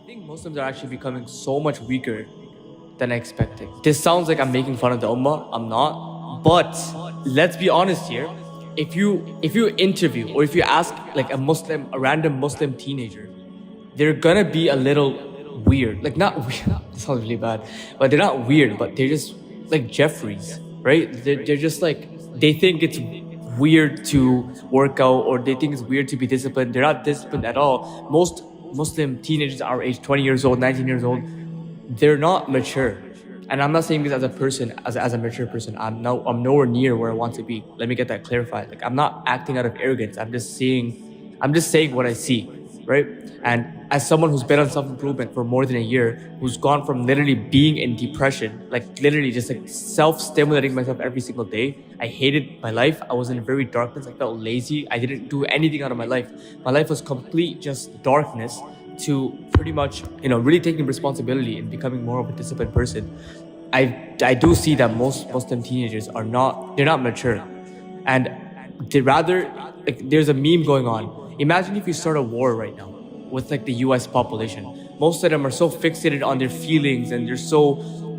think Muslims are actually becoming so much weaker than I expected. This sounds like I'm making fun of the ummah. I'm not. But let's be honest here. If you interview or if you ask like a random Muslim teenager, they're gonna be a little weird. Like not weird. This sounds really bad, but they're not weird. But they're just like Jeffries, right? They're just like they think it's weird to work out or they think it's weird to be disciplined. They're not disciplined at all. Most Muslim teenagers our age, 20 years old, 19 years old, they're not mature. And I'm not saying this as a person, as a mature person. I'm nowhere near where I want to be. Let me get that clarified. Like I'm not acting out of arrogance. I'm just saying what I see, right? And as someone who's been on self-improvement for more than a year, who's gone from literally being in depression, like literally just like self-stimulating myself every single day. I hated my life. I was in very darkness. I felt lazy. I didn't do anything out of my life. My life was complete just darkness to pretty much, really taking responsibility and becoming more of a disciplined person. I do see that most Muslim teenagers they're not mature. And they rather, like, there's a meme going on. Imagine if you start a war right now with like the US population. Most of them are so fixated on their feelings and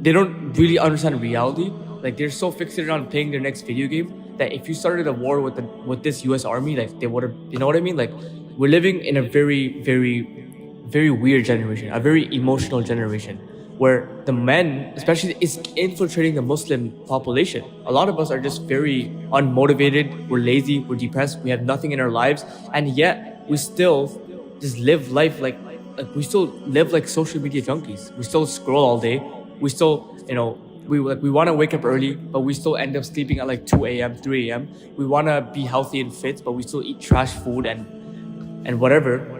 they don't really understand reality. Like they're so fixated on playing their next video game that if you started a war with this US army, like they would have, you know what I mean? Like we're living in a very, very very weird generation, a very emotional generation, where the men, especially, is infiltrating the Muslim population. A lot of us are just very unmotivated, we're lazy, we're depressed, we have nothing in our lives, and yet we still just live life like we still live like social media junkies. We still scroll all day. We still, we want to wake up early, but we still end up sleeping at like 2 a.m., 3 a.m. We want to be healthy and fit, but we still eat trash food and whatever,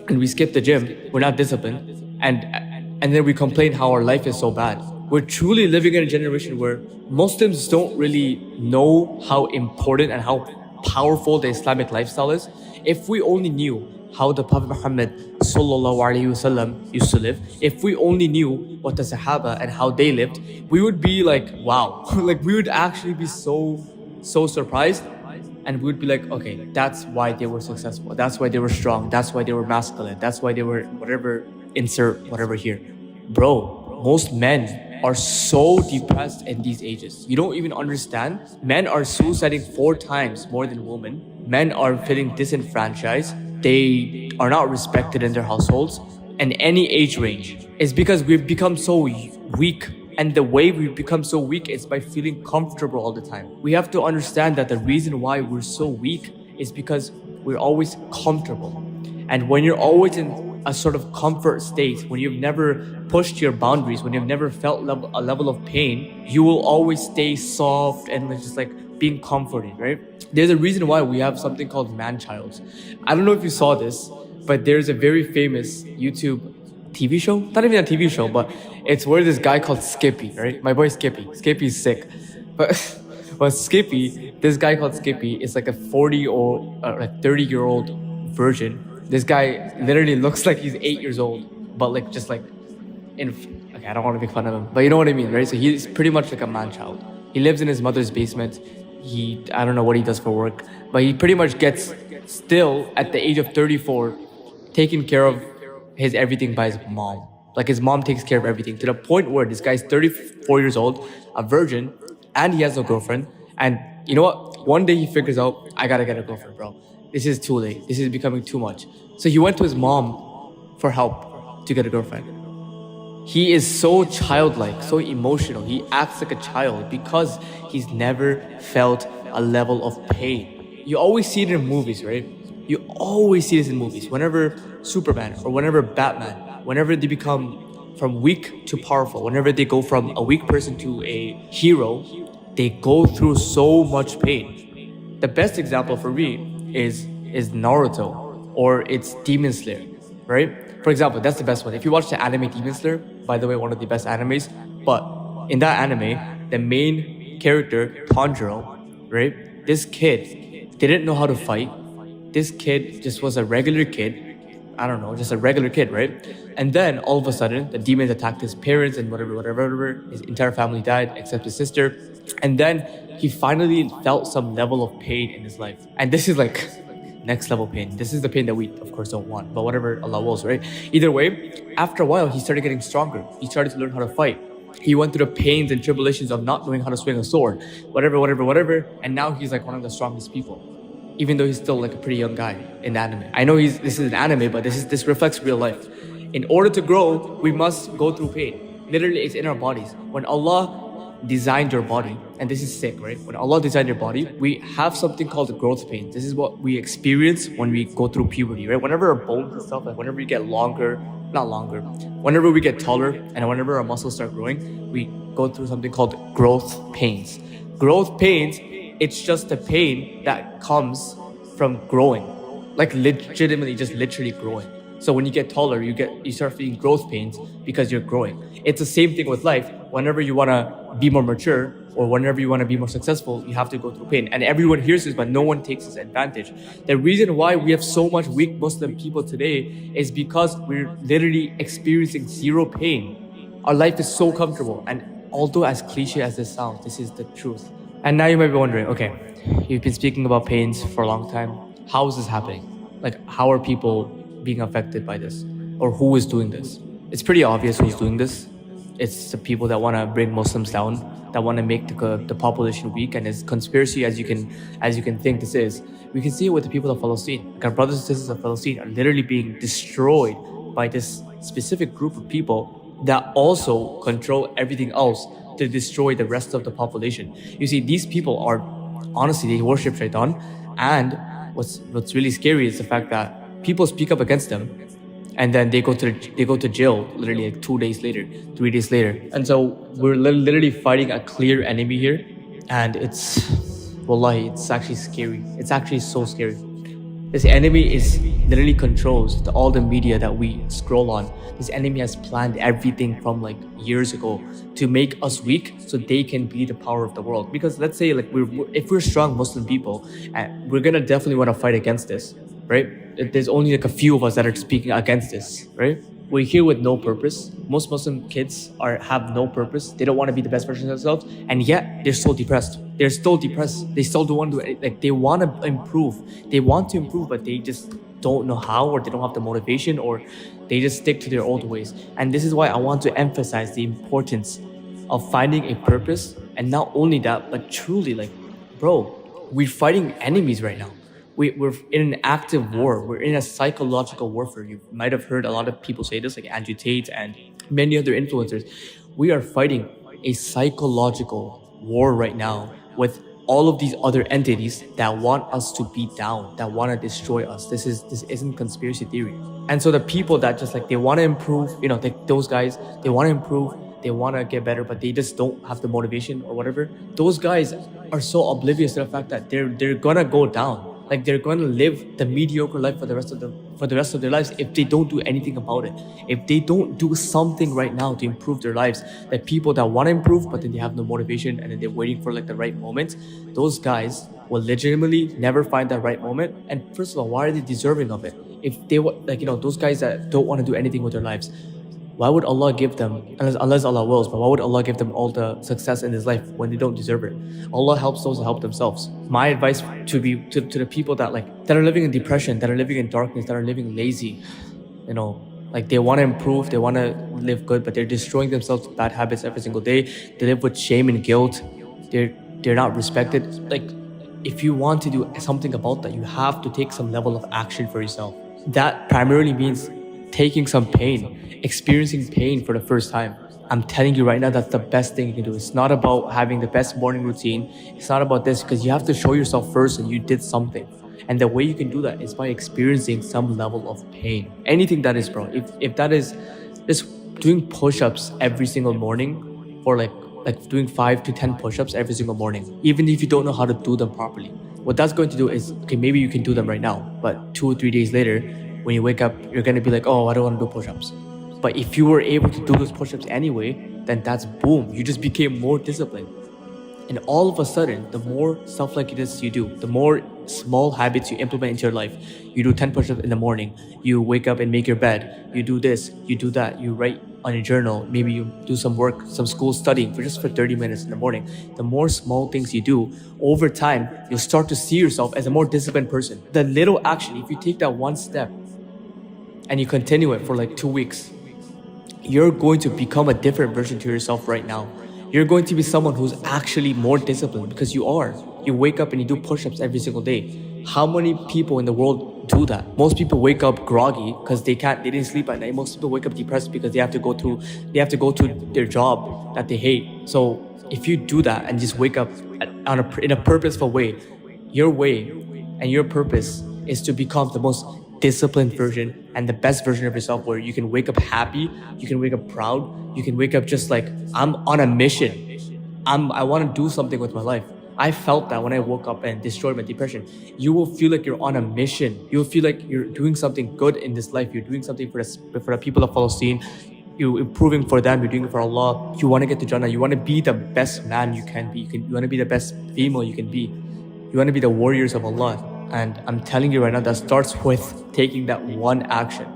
and we skip the gym. We're not disciplined, and then we complain how our life is so bad. We're truly living in a generation where Muslims don't really know how important and how powerful the Islamic lifestyle is. If we only knew how the Prophet Muhammad sallallahu alaihi wasallam used to live, if we only knew what the Sahaba and how they lived, we would be like, wow, like we would actually be so surprised. And we would be like, okay, that's why they were successful. That's why they were strong. That's why they were masculine. That's why they were whatever, insert whatever here. Bro, most men are so depressed in these ages. You don't even understand. Men are suiciding 4 times more than women. Men are feeling disenfranchised. They are not respected in their households. And any age range. It's because we've become so weak. And the way we become so weak is by feeling comfortable all the time. We have to understand that the reason why we're so weak is because we're always comfortable. And when you're always in a sort of comfort state, when you've never pushed your boundaries, when you've never felt a level of pain, you will always stay soft and just like being comforted, right? There's a reason why we have something called man-child. I don't know if you saw this, but there's a very famous YouTube TV show, not even a TV show, but it's where this guy called Skippy, right? My boy Skippy's sick, but Skippy, this guy called Skippy is like a 40 or like 30-year-old virgin. This guy literally looks like he's 8 years old, but like just like okay, I don't want to make fun of him, but you know what I mean, right? So he's pretty much like a man-child. He lives in his mother's basement. I don't know what he does for work, but he pretty much gets still at the age of 34 taken care of his everything by his mom. Like his mom takes care of everything to the point where this guy's 34 years old, a virgin, and he has no girlfriend. And you know what? One day he figures out, I gotta get a girlfriend, bro. This is too late. This is becoming too much. So he went to his mom for help to get a girlfriend. He is so childlike, so emotional. He acts like a child because he's never felt a level of pain. You always see it in movies, right? You always see this in movies. Whenever Superman or whenever Batman, whenever they become from weak to powerful, whenever they go from a weak person to a hero, they go through so much pain. The best example for me is Naruto, or it's Demon Slayer, right? For example, that's the best one. If you watch the anime Demon Slayer, by the way, one of the best animes, but in that anime, the main character, Tanjiro, right? This kid didn't know how to fight. This kid just was a regular kid. I don't know, just a regular kid, right? And then all of a sudden, the demons attacked his parents and whatever. His entire family died except his sister. And then he finally felt some level of pain in his life. And this is like, next level pain. This is the pain that we, of course, don't want, but whatever Allah wills, right? Either way, after a while, he started getting stronger. He started to learn how to fight. He went through the pains and tribulations of not knowing how to swing a sword, whatever, and now he's like one of the strongest people. Even though he's still like a pretty young guy in anime. I know this is an anime, but this reflects real life. In order to grow, we must go through pain. Literally, it's in our bodies. When Allah designed your body, and this is sick, right? When Allah designed your body, we have something called growth pains. This is what we experience when we go through puberty, right? Whenever our bones and stuff, like whenever we get not longer, whenever we get taller and whenever our muscles start growing, we go through something called growth pains. Growth pains, it's just the pain that comes from growing, like legitimately just literally growing. So when you get taller, you start feeling growth pains because you're growing. It's the same thing with life. Whenever you want to be more mature or whenever you want to be more successful, you have to go through pain. And everyone hears this, but no one takes this advantage. The reason why we have so much weak Muslim people today is because we're literally experiencing zero pain. Our life is so comfortable. And although as cliche as this sounds, this is the truth. And now you might be wondering, okay, you've been speaking about pains for a long time. How is this happening? Like, how are people being affected by this? Or who is doing this? It's pretty obvious who's doing this. It's the people that want to bring Muslims down, that want to make the population weak, and it's conspiracy as you can think this is. We can see it with the people of Palestine. Like our brothers and sisters of Palestine are literally being destroyed by this specific group of people that also control everything else to destroy the rest of the population. You see, these people are honestly, they worship Shaitan, and what's really scary is the fact that people speak up against them, and then they go to jail literally like 2 days later, 3 days later. And so we're literally fighting a clear enemy here, and wallahi, it's actually scary. It's actually so scary. This enemy literally controls all the media that we scroll on. This enemy has planned everything from like years ago to make us weak so they can be the power of the world. Because let's say like if we're strong Muslim people, we're gonna definitely want to fight against this, right? There's only like a few of us that are speaking against this, right? We're here with no purpose. Most Muslim kids have no purpose. They don't want to be the best version of themselves, and yet they're so depressed. They're still depressed. They still don't want to do it. Like they want to improve. They want to improve, but they just don't know how, or they don't have the motivation, or they just stick to their old ways. And this is why I want to emphasize the importance of finding a purpose, and not only that, but truly, like, bro, we're fighting enemies right now. We're in an active war. We're in a psychological warfare. You might have heard a lot of people say this, like Andrew Tate and many other influencers. We are fighting a psychological war right now with all of these other entities that want us to be down, that want to destroy us. This isn't conspiracy theory. And so the people that just like, they want to improve, like those guys, they want to improve, they want to get better, but they just don't have the motivation or whatever. Those guys are so oblivious to the fact that they're gonna go down. Like they're going to live the mediocre life for the rest of their lives if they don't do anything about it. If they don't do something right now to improve their lives, like people that want to improve but then they have no motivation and then they're waiting for like the right moment, those guys will legitimately never find that right moment. And first of all, why are they deserving of it? If they were like, those guys that don't want to do anything with their lives, why would Allah give them, unless Allah wills, but why would Allah give them all the success in this life when they don't deserve it? Allah helps those that help themselves. My advice to the people that are living in depression, that are living in darkness, that are living lazy, like they want to improve, they want to live good, but they're destroying themselves with bad habits every single day. They live with shame and guilt. They're not respected. Like, if you want to do something about that, you have to take some level of action for yourself. That primarily means taking some pain, experiencing pain for the first time. I'm telling you right now, that's the best thing you can do. It's not about having the best morning routine. It's not about this, because you have to show yourself first and you did something. And the way you can do that is by experiencing some level of pain. Anything that is, bro. If that is just doing push-ups every single morning, or like doing 5 to 10 push-ups every single morning, even if you don't know how to do them properly, what that's going to do is, okay, maybe you can do them right now, but 2 or 3 days later, when you wake up, you're going to be like, oh, I don't want to do push-ups. But if you were able to do those push-ups anyway, then that's boom. You just became more disciplined. And all of a sudden, the more stuff like this you do, the more small habits you implement into your life. You do 10 push-ups in the morning. You wake up and make your bed. You do this, you do that. You write on your journal, maybe you do some work, some school studying for just for 30 minutes in the morning. The more small things you do, over time, you'll start to see yourself as a more disciplined person. The little action, if you take that one step and you continue it for like 2 weeks, you're going to become a different version to yourself right now. You're going to be someone who's actually more disciplined because you are. You wake up and you do push-ups every single day. How many people in the world do that? Most people wake up groggy because they didn't sleep at night. Most people wake up depressed because they have to go to their job that they hate. So if you do that and just wake up in a purposeful way and your purpose is to become the most disciplined version and the best version of yourself, where you can wake up happy, you can wake up proud, you can wake up just like, I'm on a mission. I want to do something with my life. I felt that when I woke up and destroyed my depression. You will feel like you're on a mission. You will feel like you're doing something good in this life. You're doing something for the people of Palestine. You're improving for them. You're doing it for Allah. You want to get to Jannah. You want to be the best man you can be. You want to be the best female you can be. You want to be the warriors of Allah. And I'm telling you right now, that starts with taking that one action.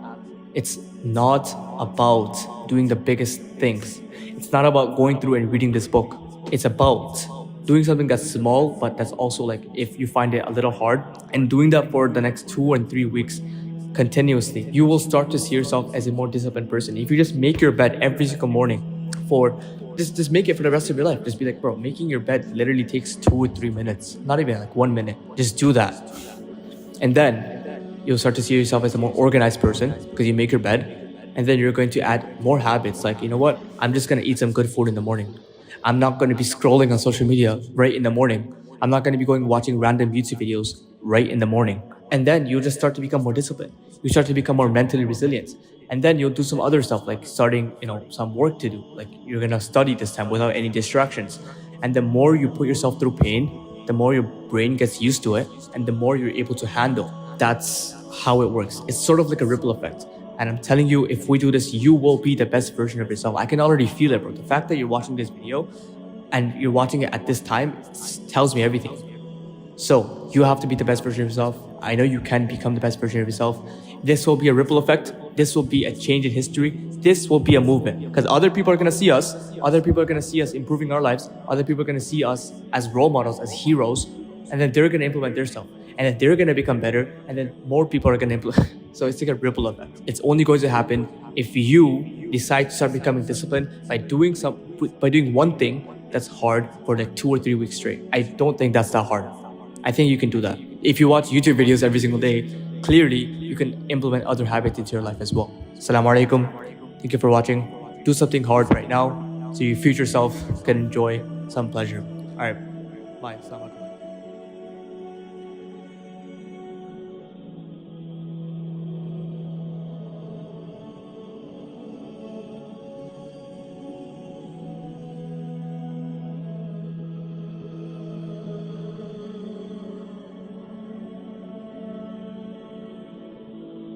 It's not about doing the biggest things. It's not about going through and reading this book. It's about doing something that's small, but that's also like, if you find it a little hard, and doing that for the next 2 and 3 weeks continuously, you will start to see yourself as a more disciplined person. If you just make your bed every single morning for just make it for the rest of your life. Just be like, bro, making your bed literally takes 2 or 3 minutes, not even like 1 minute. Just do that. And then you'll start to see yourself as a more organized person because you make your bed. And then you're going to add more habits. Like, you know what? I'm just going to eat some good food in the morning. I'm not going to be scrolling on social media right in the morning. I'm not going to be going watching random YouTube videos right in the morning. And then you'll just start to become more disciplined. You start to become more mentally resilient. And then you'll do some other stuff, like starting, some work to do. Like, you're going to study this time without any distractions. And the more you put yourself through pain, the more your brain gets used to it, and the more you're able to handle. That's how it works. It's sort of like a ripple effect. And I'm telling you, if we do this, you will be the best version of yourself. I can already feel it, bro. The fact that you're watching this video and you're watching it at this time tells me everything. So you have to be the best version of yourself. I know you can become the best version of yourself. This will be a ripple effect. This will be a change in history. This will be a movement, because other people are going to see us. Other people are going to see us improving our lives. Other people are going to see us as role models, as heroes. And then they're going to implement their stuff. And then they're going to become better. And then more people are going to implement. So it's like a ripple effect. It's only going to happen if you decide to start becoming disciplined by doing one thing that's hard for like 2 or 3 weeks straight. I don't think that's that hard. I think you can do that. If you watch YouTube videos every single day, clearly you can implement other habits into your life as well. Assalamu alaikum. Thank you for watching. Do something hard right now so your future self can enjoy some pleasure. All right. Bye. Assalamu alaikum.